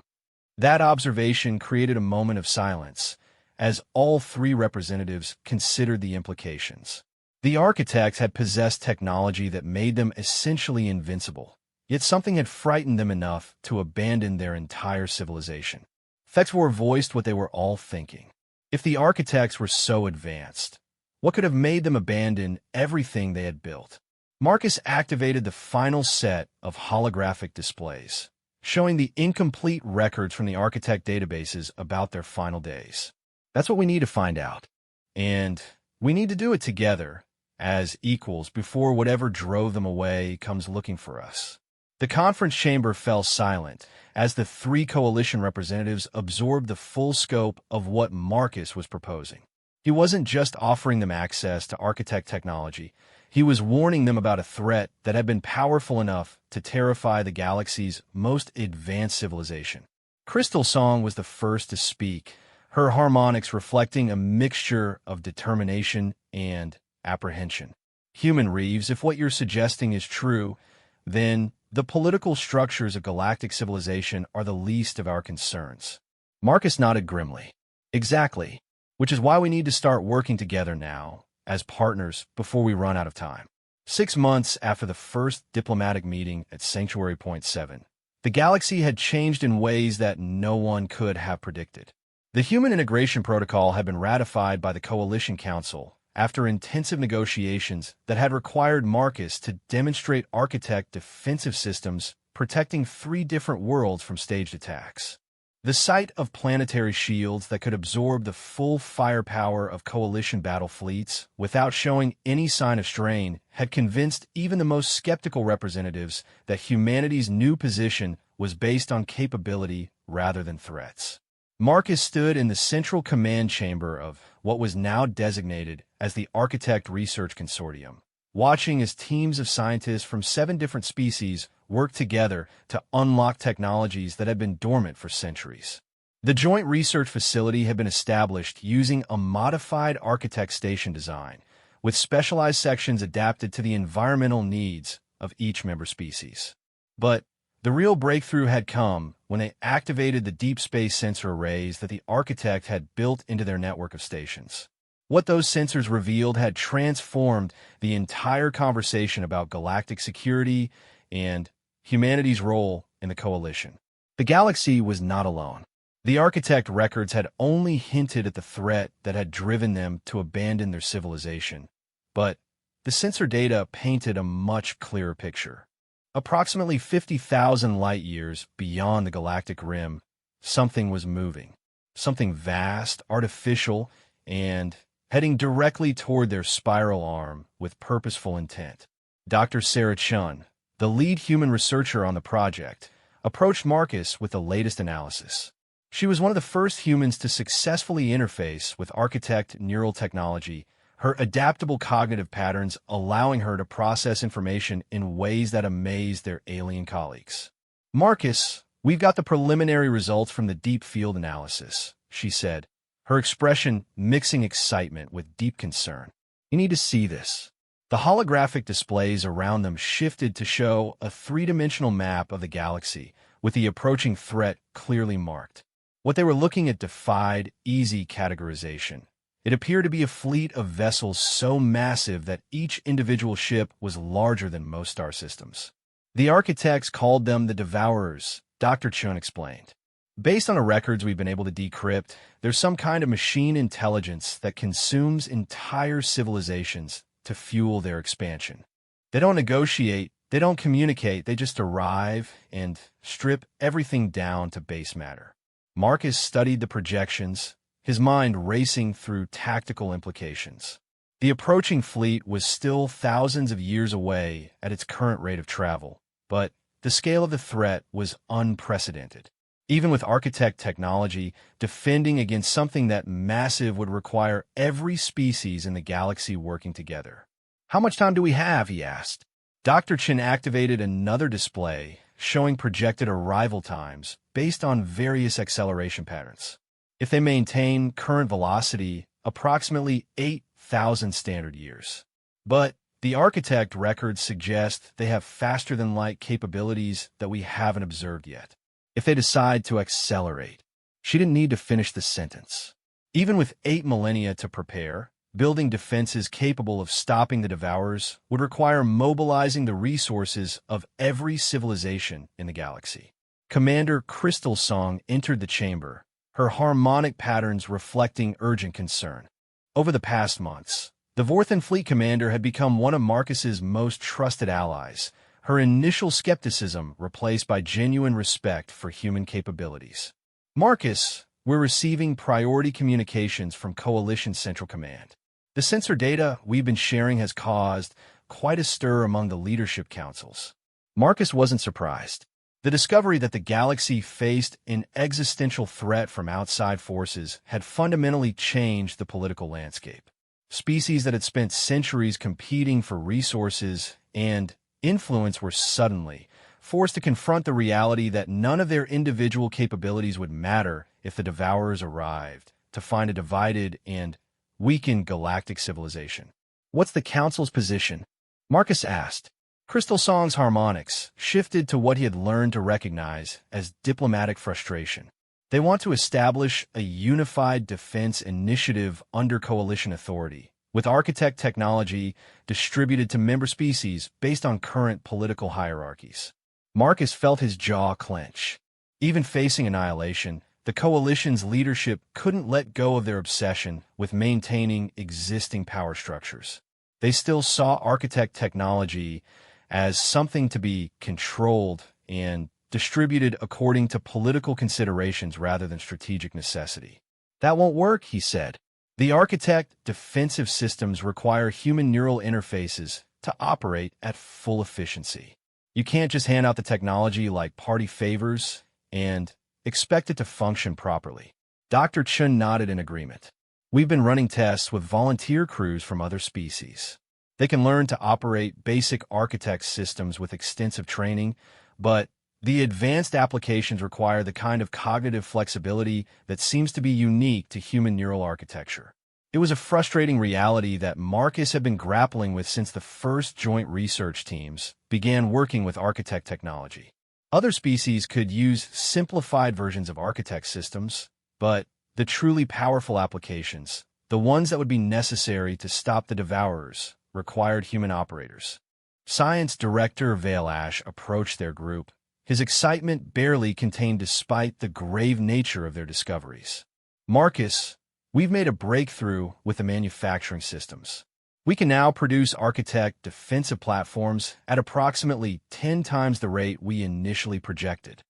That observation created a moment of silence, as all three representatives considered the implications. The architects had possessed technology that made them essentially invincible, yet something had frightened them enough to abandon their entire civilization. Fexwar voiced what they were all thinking. If the architects were so advanced, what could have made them abandon everything they had built? Marcus activated the final set of holographic displays, showing the incomplete records from the architect databases about their final days. That's what we need to find out. And we need to do it together, as equals, before whatever drove them away comes looking for us. The conference chamber fell silent as the three coalition representatives absorbed the full scope of what Marcus was proposing. He wasn't just offering them access to architect technology. He was warning them about a threat that had been powerful enough to terrify the galaxy's most advanced civilization. Crystal Song was the first to speak, her harmonics reflecting a mixture of determination and apprehension. Human Reeves, if what you're suggesting is true, then the political structures of galactic civilization are the least of our concerns. Marcus nodded grimly. Exactly, which is why we need to start working together now, as partners, before we run out of time. 6 months after the first diplomatic meeting at Sanctuary Point 7, the galaxy had changed in ways that no one could have predicted. The Human Integration Protocol had been ratified by the Coalition Council after intensive negotiations that had required Marcus to demonstrate architect defensive systems protecting 3 different worlds from staged attacks. The sight of planetary shields that could absorb the full firepower of Coalition battle fleets without showing any sign of strain had convinced even the most skeptical representatives that humanity's new position was based on capability rather than threats. Marcus stood in the central command chamber of what was now designated as the Architect Research Consortium, watching as teams of scientists from 7 different species worked together to unlock technologies that had been dormant for centuries. The joint research facility had been established using a modified architect station design, with specialized sections adapted to the environmental needs of each member species. But the real breakthrough had come when they activated the deep space sensor arrays that the architect had built into their network of stations. What those sensors revealed had transformed the entire conversation about galactic security and humanity's role in the Coalition. The galaxy was not alone. The architect records had only hinted at the threat that had driven them to abandon their civilization, but the sensor data painted a much clearer picture. Approximately 50,000 light-years beyond the galactic rim, something was moving. Something vast, artificial, and heading directly toward their spiral arm with purposeful intent. Dr. Sarah Chun, the lead human researcher on the project, approached Marcus with the latest analysis. She was one of the first humans to successfully interface with architect neural technology, her adaptable cognitive patterns allowing her to process information in ways that amazed their alien colleagues. Marcus, we've got the preliminary results from the deep field analysis, she said, her expression mixing excitement with deep concern. You need to see this. The holographic displays around them shifted to show a three-dimensional map of the galaxy, with the approaching threat clearly marked. What they were looking at defied easy categorization. It appeared to be a fleet of vessels so massive that each individual ship was larger than most star systems. The architects called them the Devourers, Dr. Chun explained. Based on the records we've been able to decrypt, there's some kind of machine intelligence that consumes entire civilizations to fuel their expansion. They don't negotiate, they don't communicate, they just arrive and strip everything down to base matter. Marcus studied the projections, his mind racing through tactical implications. The approaching fleet was still thousands of years away at its current rate of travel, but the scale of the threat was unprecedented. Even with architect technology, defending against something that massive would require every species in the galaxy working together. "How much time do we have?" he asked. Dr. Chin activated another display showing projected arrival times based on various acceleration patterns. If they maintain current velocity, approximately 8,000 standard years. But the architect records suggest they have faster-than-light capabilities that we haven't observed yet. If they decide to accelerate. She didn't need to finish the sentence. Even with 8 millennia to prepare, building defenses capable of stopping the Devourers would require mobilizing the resources of every civilization in the galaxy. Commander Crystal Song entered the chamber, her harmonic patterns reflecting urgent concern. Over the past months, the Vorthan Fleet Commander had become one of Marcus's most trusted allies, her initial skepticism replaced by genuine respect for human capabilities. "Marcus, we're receiving priority communications from Coalition Central Command. The sensor data we've been sharing has caused quite a stir among the leadership councils." Marcus wasn't surprised. The discovery that the galaxy faced an existential threat from outside forces had fundamentally changed the political landscape. Species that had spent centuries competing for resources and influence were suddenly forced to confront the reality that none of their individual capabilities would matter if the Devourers arrived to find a divided and weakened galactic civilization. "What's the Council's position?" Marcus asked. Crystal Song's harmonics shifted to what he had learned to recognize as diplomatic frustration. They want to establish a unified defense initiative under coalition authority, with architect technology distributed to member species based on current political hierarchies. Marcus felt his jaw clench. Even facing annihilation, the coalition's leadership couldn't let go of their obsession with maintaining existing power structures. They still saw architect technology as something to be controlled and distributed according to political considerations rather than strategic necessity. "That won't work," he said. The architect defensive systems require human neural interfaces to operate at full efficiency. You can't just hand out the technology like party favors and expect it to function properly. Dr. Chun nodded in agreement. "We've been running tests with volunteer crews from other species. They can learn to operate basic architect systems with extensive training, but the advanced applications require the kind of cognitive flexibility that seems to be unique to human neural architecture." It was a frustrating reality that Marcus had been grappling with since the first joint research teams began working with architect technology. Other species could use simplified versions of architect systems, but the truly powerful applications, the ones that would be necessary to stop the Devourers, required human operators. Science Director Vale Ash approached their group, his excitement barely contained despite the grave nature of their discoveries. "Marcus, we've made a breakthrough with the manufacturing systems. We can now produce architect defensive platforms at approximately 10 times the rate we initially projected."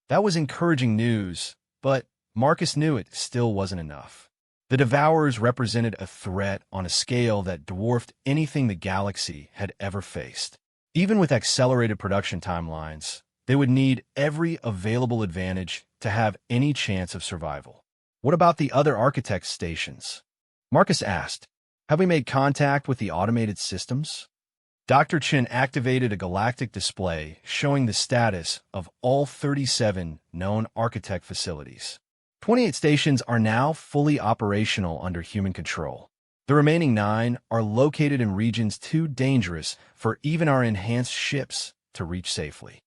That was encouraging news, but Marcus knew it still wasn't enough. The Devourers represented a threat on a scale that dwarfed anything the galaxy had ever faced. Even with accelerated production timelines, they would need every available advantage to have any chance of survival. "What about the other architect stations?" Marcus asked. "Have we made contact with the automated systems?" Dr. Chin activated a galactic display showing the status of all 37 known architect facilities. 28 stations are now fully operational under human control. The remaining 9 are located in regions too dangerous for even our enhanced ships to reach safely.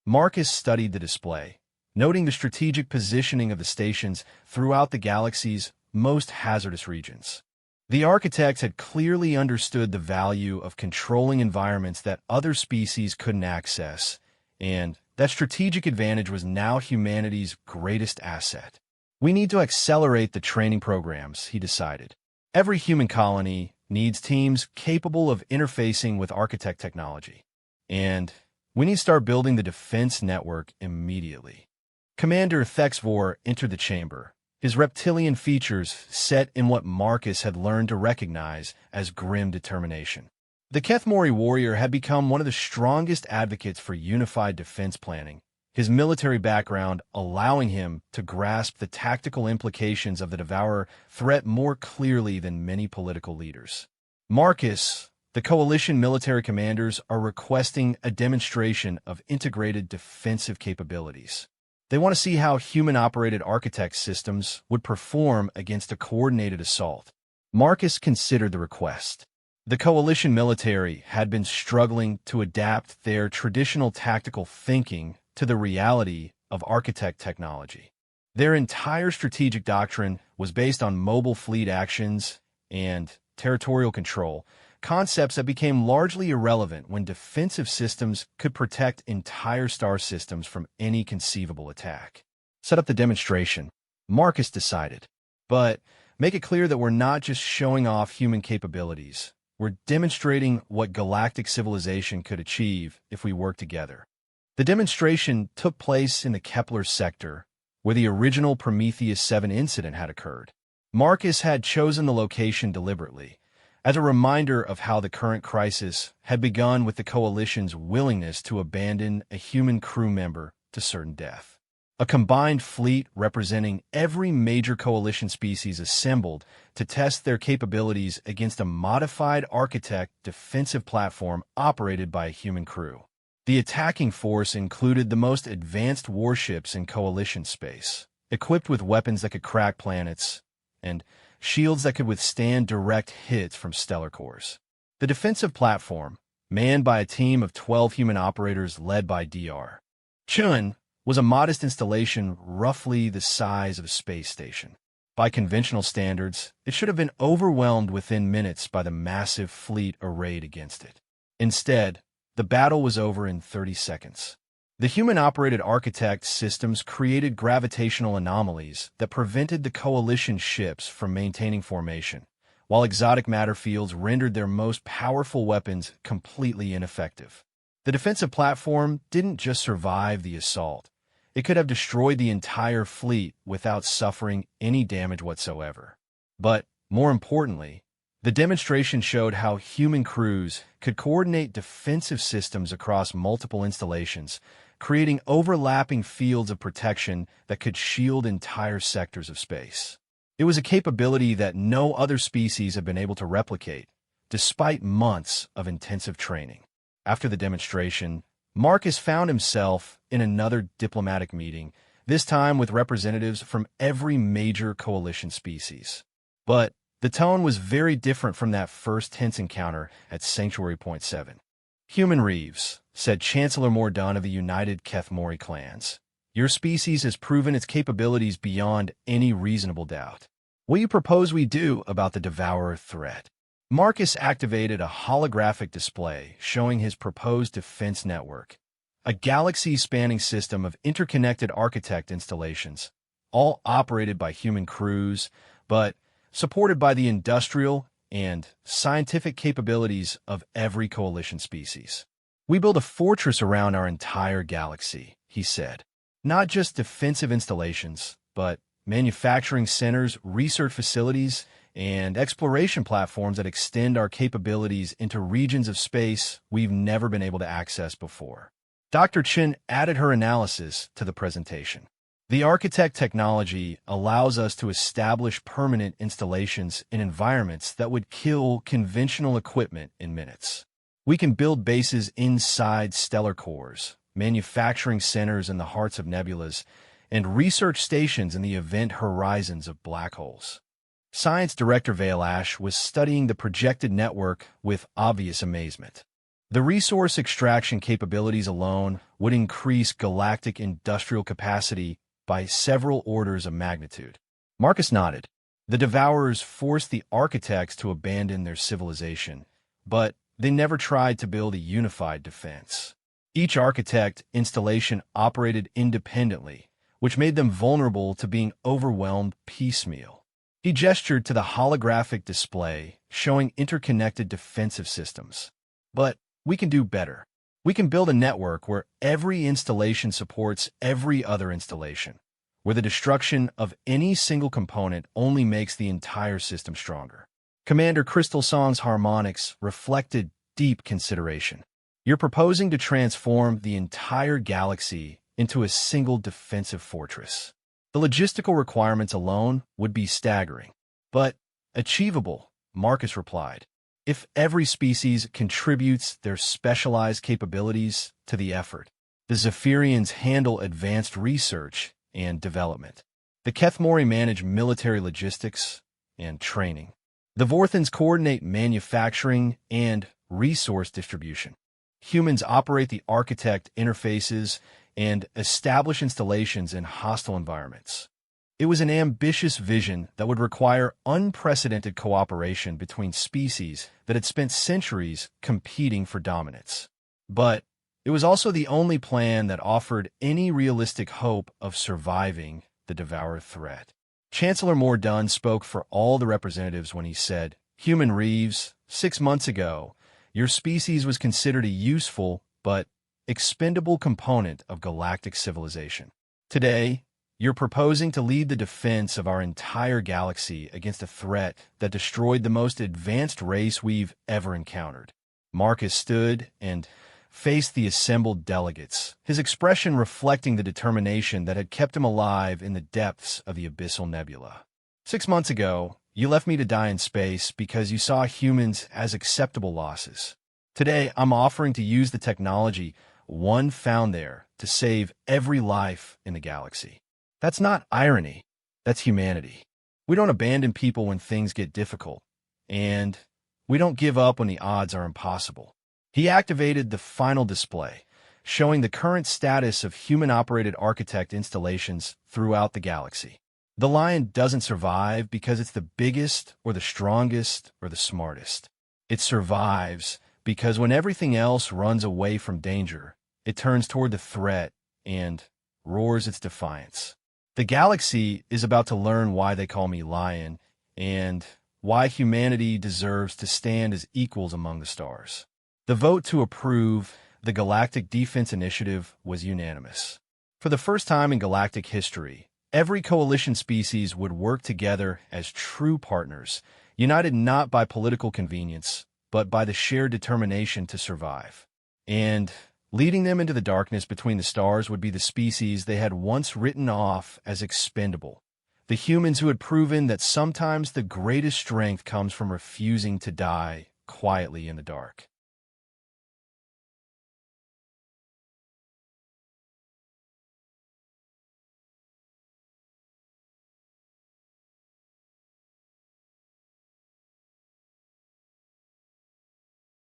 Marcus studied the display, noting the strategic positioning of the stations throughout the galaxy's most hazardous regions. The architects had clearly understood the value of controlling environments that other species couldn't access, and that strategic advantage was now humanity's greatest asset. We need to accelerate the training programs, he decided. Every human colony needs teams capable of interfacing with architect technology, and we need to start building the defense network immediately. Commander Thexvor entered the chamber, his reptilian features set in what Marcus had learned to recognize as grim determination. The Kethmori warrior had become one of the strongest advocates for unified defense planning, his military background allowing him to grasp the tactical implications of the Devourer threat more clearly than many political leaders. Marcus, the coalition military commanders are requesting a demonstration of integrated defensive capabilities. They want to see how human-operated architect systems would perform against a coordinated assault. Marcus considered the request. The coalition military had been struggling to adapt their traditional tactical thinking to the reality of architect technology. Their entire strategic doctrine was based on mobile fleet actions and territorial control, concepts that became largely irrelevant when defensive systems could protect entire star systems from any conceivable attack. Set up the demonstration, Marcus decided. But make it clear that we're not just showing off human capabilities. We're demonstrating what galactic civilization could achieve if we work together. The demonstration took place in the Kepler sector, where the original Prometheus 7 incident had occurred. Marcus had chosen the location deliberately, as a reminder of how the current crisis had begun with the Coalition's willingness to abandon a human crew member to certain death. A combined fleet representing every major Coalition species assembled to test their capabilities against a modified architect defensive platform operated by a human crew. The attacking force included the most advanced warships in Coalition space, equipped with weapons that could crack planets, and shields that could withstand direct hits from stellar cores. The defensive platform, manned by a team of 12 human operators led by Dr. Chun, was a modest installation roughly the size of a space station. By conventional standards, it should have been overwhelmed within minutes by the massive fleet arrayed against it. Instead, the battle was over in 30 seconds. The human-operated architect systems created gravitational anomalies that prevented the Coalition ships from maintaining formation, while exotic matter fields rendered their most powerful weapons completely ineffective. The defensive platform didn't just survive the assault. It could have destroyed the entire fleet without suffering any damage whatsoever. But, more importantly, the demonstration showed how human crews could coordinate defensive systems across multiple installations, creating overlapping fields of protection that could shield entire sectors of space. It was a capability that no other species had been able to replicate, despite months of intensive training. After the demonstration, Marcus found himself in another diplomatic meeting, this time with representatives from every major Coalition species. But the tone was very different from that first tense encounter at Sanctuary Point 7. "Human Reeves," said Chancellor Mordun of the United Kethmori clans, "your species has proven its capabilities beyond any reasonable doubt. What do you propose we do about the Devourer threat?" Marcus activated a holographic display showing his proposed defense network, a galaxy-spanning system of interconnected architect installations, all operated by human crews, but supported by the industrial and scientific capabilities of every Coalition species. "We build a fortress around our entire galaxy," he said. "Not just defensive installations, but manufacturing centers, research facilities, and exploration platforms that extend our capabilities into regions of space we've never been able to access before." Dr. Chen added her analysis to the presentation. "The architect technology allows us to establish permanent installations in environments that would kill conventional equipment in minutes. We can build bases inside stellar cores, manufacturing centers in the hearts of nebulas, and research stations in the event horizons of black holes. Science Director Vale Ash was studying the projected network with obvious amazement. The resource extraction capabilities alone would increase galactic industrial capacity by several orders of magnitude. Marcus nodded. The Devourers forced the architects to abandon their civilization, but they never tried to build a unified defense. Each architect installation operated independently, which made them vulnerable to being overwhelmed piecemeal. He gestured to the holographic display, showing interconnected defensive systems. But we can do better. We can build a network where every installation supports every other installation, where the destruction of any single component only makes the entire system stronger. Commander Crystal Song's harmonics reflected deep consideration. You're proposing to transform the entire galaxy into a single defensive fortress. The logistical requirements alone would be staggering, but achievable, Marcus replied. If every species contributes their specialized capabilities to the effort, the Zephyrians handle advanced research and development. The Kethmori manage military logistics and training. The Vorthans coordinate manufacturing and resource distribution. Humans operate the architect interfaces and establish installations in hostile environments. It was an ambitious vision that would require unprecedented cooperation between species that had spent centuries competing for dominance. But it was also the only plan that offered any realistic hope of surviving the Devourer threat. Chancellor Mordun spoke for all the representatives when he said, "Human Reeves, 6 months ago, your species was considered a useful but expendable component of galactic civilization. Today, you're proposing to lead the defense of our entire galaxy against a threat that destroyed the most advanced race we've ever encountered." Marcus stood and faced the assembled delegates, his expression reflecting the determination that had kept him alive in the depths of the Abyssal Nebula. 6 months ago, you left me to die in space because you saw humans as acceptable losses. Today, I'm offering to use the technology one found there to save every life in the galaxy. That's not irony, that's humanity. We don't abandon people when things get difficult, and we don't give up when the odds are impossible. He activated the final display, showing the current status of human-operated architect installations throughout the galaxy. The Lion doesn't survive because it's the biggest or the strongest or the smartest. It survives because when everything else runs away from danger, it turns toward the threat and roars its defiance. The galaxy is about to learn why they call me Lion and why humanity deserves to stand as equals among the stars. The vote to approve the Galactic Defense Initiative was unanimous. For the first time in galactic history, every coalition species would work together as true partners, united not by political convenience, but by the shared determination to survive. And leading them into the darkness between the stars would be the species they had once written off as expendable, the humans who had proven that sometimes the greatest strength comes from refusing to die quietly in the dark.